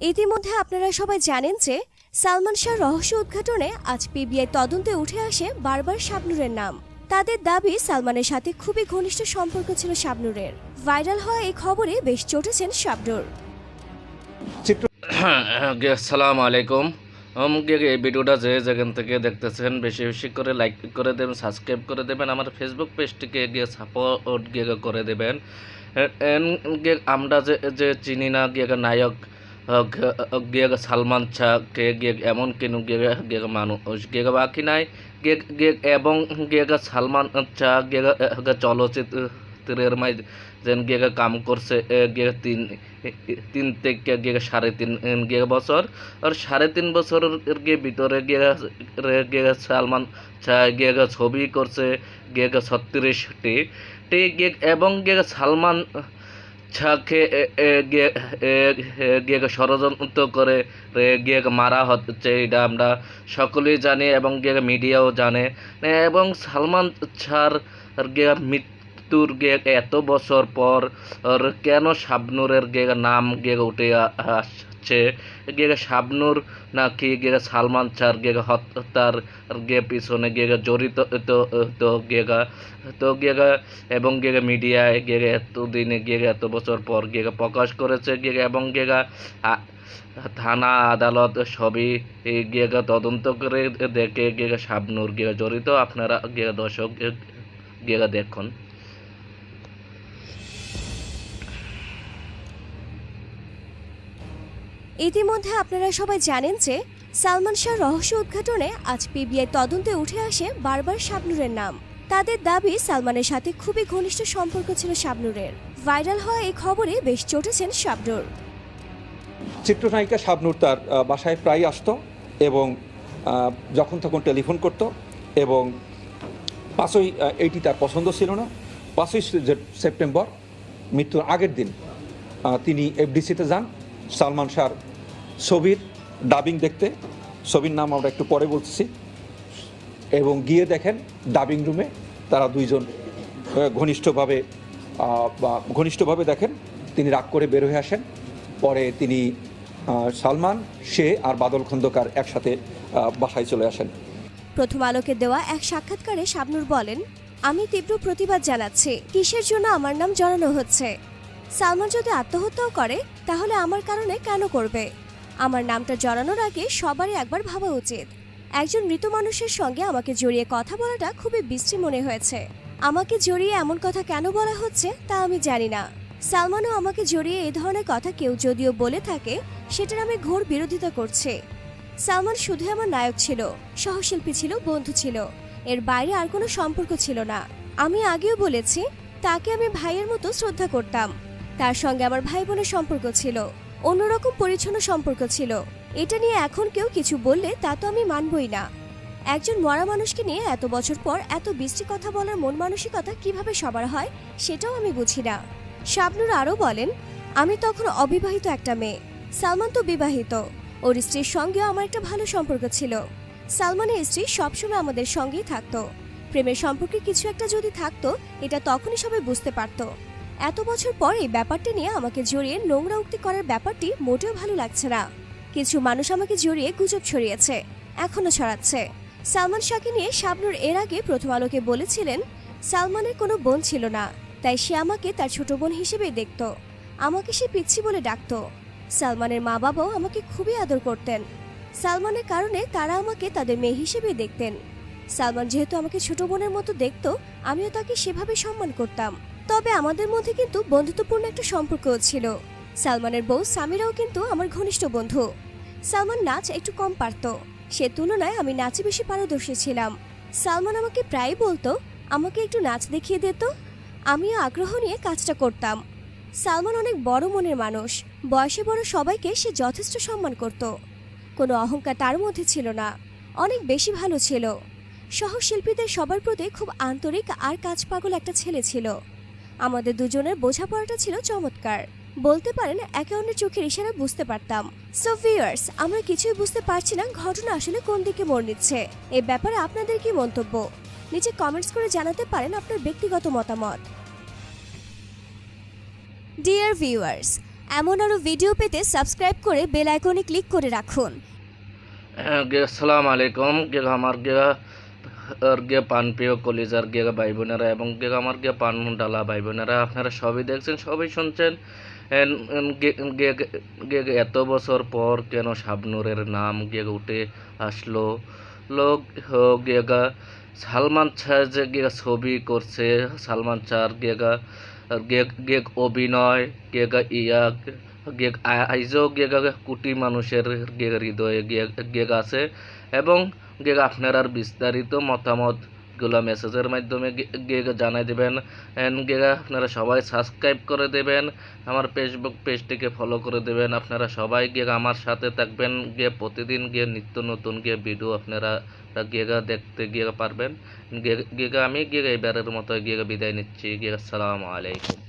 ইতিমধ্যে আপনারা সবাই জানেন যে সালমান শাহ রহস্য উদ্ঘাটনে আজ পিবিআই তদন্তে উঠে আসে বারবার শাবনূরের নাম। তাদের দাবি সালমানের সাথে খুবই ঘনিষ্ঠ সম্পর্ক ছিল শাবনূরের। ভাইরাল হওয়া এই খবরে বেশ চটেছেন শাবনূর। আসসালামু আলাইকুম। এই ভিডিওটা যেখান থেকে দেখতেছেন বেশি বেশি করে লাইক করে দেবেন, সাবস্ক্রাইব করে দেবেন, আমার ফেসবুক পেজটিকে গিয়ে সাপোর্ট গিয়ে করে দেবেন। আমরা যে চিনি না গিয়ে নায়ক গিয়ে সালমান শাহকে গিয়ে এমন কেন গিয়ে মানুষ গিয়ে বাকি নাই এবং গিয়ে সালমান শাহ গিয়ে চলচ্চিত্রের মাই যেন গিয়ে কাম করছে গিয়ে তিন থেকে গিয়ে 3.5 বছর। আর 3.5 বছরের গিয়ে ভিতরে গিয়ে সালমান শাহ গিয়ে ছবি করছে গিয়ে 36টি এবং গিয়ে সালমান শাহকে গিয়ে ষড়যন্ত্র করে গিয়ে মারা হচ্ছে, এটা আমরা সকলেই জানি এবং গিয়ে মিডিয়াও জানে। এবং সালমান শাহর গিয়ে মৃত্যুর গিয়ে এত বছর পর কেন শাবনূরের গিয়ে নাম গিয়ে উঠে আসছে, গিয়ে শাবনূর নাকি গিয়ে সালমান শাহর গিয়ে হত্যার গিয়ে পিছনে গিয়ে জড়িত এবং গিয়ে মিডিয়ায় গিয়ে এতদিনে গিয়ে এত বছর পর গিয়ে প্রকাশ করেছে গিয়ে এবং গিয়ে থানা আদালত সবই গিয়ে তদন্ত করে দেখে গিয়ে শাবনূর গিয়ে জড়িত। আপনারা গিয়ে দর্শক গিয়ে দেখুন। ইতিমধ্যে আপনারা সবাই জানেন যে সালমান শাহ রহস্য উদ্ঘাটনে আজ পিবিআই তদন্তে উঠে আসে বারবার শাবনূরের নাম। তাদের দাবি সালমানের সাথে খুবই ঘনিষ্ঠ সম্পর্ক ছিল শাবনূরের। ভাইরাল হওয়া এই খবরে বেশ চটেছেন শাবনূর। চিত্রনায়িকা শাবনূর তার বাসায় প্রায় আসতো এবং যখন তখন টেলিফোন করত এবং এইটি তার পছন্দ ছিল না। 5ই সেপ্টেম্বর মৃত্যুর আগের দিন তিনি এফডিসিতে যান সালমান শাহর ছবির ডাবিং দেখতে। ছবির নাম আমরা একটু পরে বলতেছি। এবং গিয়ে দেখেন ডাবিং রুমে তারা দুইজন ঘনিষ্ঠভাবে দেখেন। তিনি রাগ করে বের হয়ে আসেন। পরে তিনি সালমান, সে আর বাদল খন্দকার একসাথে বাসায় চলে আসেন। প্রথম আলোকে দেওয়া এক সাক্ষাৎকারে শাবনূর বলেন, আমি তীব্র প্রতিবাদ জানাচ্ছি। কিসের জন্য আমার নাম জড়ানো হচ্ছে? সালমান যদি আত্মহত্যাও করে তাহলে আমার কারণে কেন করবে? আমার নামটা জড়ানোর আগে সবারই একবার ভাবা উচিত। একজন মৃত মানুষের সঙ্গে আমাকে জড়িয়ে কথা বলাটা খুবই বিশ্রী মনে হয়েছে। আমাকে জড়িয়ে এমন কথা কেন বলা হচ্ছে তা আমি জানি না। সালমানও আমাকে জড়িয়ে এই ধরনের কথা কেউ যদিও বলে থাকে সেটার আমি ঘোর বিরোধিতা করছি। সালমান শুধু আমার নায়ক ছিল, সহশিল্পী ছিল, বন্ধু ছিল, এর বাইরে আর কোনো সম্পর্ক ছিল না। আমি আগেও বলেছি তাকে আমি ভাইয়ের মতো শ্রদ্ধা করতাম। তার সঙ্গে আমার ভাই বোনের সম্পর্ক ছিল, অন্যরকম পরিচ্ছন্ন সম্পর্ক ছিল। এটা নিয়ে এখন কেউ কিছু বললে তা তো আমি মানবই না। একজন মরা মানুষকে নিয়ে এত বছর পর এত বিশ্রী কথা বলার মন মানসিকতা কিভাবে সবার হয় সেটাও আমি বুঝি না। শাবনূর আরও বলেন, আমি তখন অবিবাহিত একটা মেয়ে, সালমান তো বিবাহিত। ওর স্ত্রীর সঙ্গেও আমার একটা ভালো সম্পর্ক ছিল। সালমানের স্ত্রী সবসময় আমাদের সঙ্গেই থাকতো। প্রেমের সম্পর্কে কিছু একটা যদি থাকতো এটা তখনই সবাই বুঝতে পারতো। এত বছর পর এই ব্যাপারটি নিয়ে আমাকে জড়িয়ে নোংরা উক্তি করার ব্যাপারটি মোটেও ভালো লাগছে না। কিছু মানুষ আমাকে জড়িয়ে গুজব ছড়িয়েছে, এখনো ছড়াচ্ছে। সালমান শাহকে নিয়ে শাবনূর এর আগে প্রথম আলোকে বলেছিলেন সালমানের কোনো বোন ছিল না, তাই সে আমাকে তার ছোট বোন হিসেবেই দেখত। আমাকে সে পিচ্ছি বলে ডাকত। সালমানের মা বাবাও আমাকে খুবই আদর করতেন। সালমানের কারণে তারা আমাকে তাদের মেয়ে হিসেবেই দেখতেন। সালমান যেহেতু আমাকে ছোট বোনের মতো দেখত, আমিও তাকে সেভাবে সম্মান করতাম। তবে আমাদের মধ্যে কিন্তু বন্ধুত্বপূর্ণ একটা সম্পর্কও ছিল। সালমানের বউ সামিরাও কিন্তু আমার ঘনিষ্ঠ বন্ধু। সালমান নাচ একটু কম পারত, সে তুলনায় আমি নাচে বেশি পারদর্শী ছিলাম। সালমান আমাকে প্রায় বলতো আমাকে একটু নাচ দেখিয়ে দিত, আমিও আগ্রহ নিয়ে কাজটা করতাম। সালমান অনেক বড় মনের মানুষ, বয়সে বড় সবাইকে সে যথেষ্ট সম্মান করত। কোনো অহংকার তার মধ্যে ছিল না, অনেক বেশি ভালো ছিল। সহশিল্পীদের সবার প্রতি খুব আন্তরিক আর কাজ পাগল একটা ছেলে ছিল। আমাদের দুজনের বোঝাপড়াটা ছিল চমৎকার। বলতে পারেন একে অন্যের চোখের ইশারা বুঝতে পারতাম। সো ভিউয়ার্স, আমরা কিছুই বুঝতে পারছি না ঘটনা আসলে কোন দিকে মোড় নিচ্ছে। এই ব্যাপারে আপনাদের কি মন্তব্য? নিচে কমেন্টস করে জানাতে পারেন আপনার ব্যক্তিগত মতামত। ডিয়ার ভিউয়ার্স, এমন আরও ভিডিও পেতে সাবস্ক্রাইব করে বেল আইকনে ক্লিক করে রাখুন। আসসালামু আলাইকুম আমার পান প্রিয় কলিজার ভাই বোনেরা এবং আমার পান ডালা ভাই বোনেরা, আপনারা সবই দেখছেন, সবই শুনছেন। এত বছর পর কেন শাবনূরের নাম উঠে আসলো? লোক সালমান শাহ যে ছবি করছে, সালমান শাহ অভিনয় আইজও কোটি মানুষের হৃদয়ে আছে এবং আপনার বিস্তারিত মতামত গুলা মেসেজের মাধ্যমে জানাই দেবেন। আপনারা সবাই সাবস্ক্রাইব করে দেবেন, আমার ফেসবুক পেজটিকে ফলো করে দেবেন। আপনারা সবাই আমার সাথে থাকবেন, প্রতিদিন নিত্য নতুন ভিডিও আপনারা দেখতে পারবেন। আমি এবারের মতো বিদায় নিচ্ছি। আসসালামু আলাইকুম।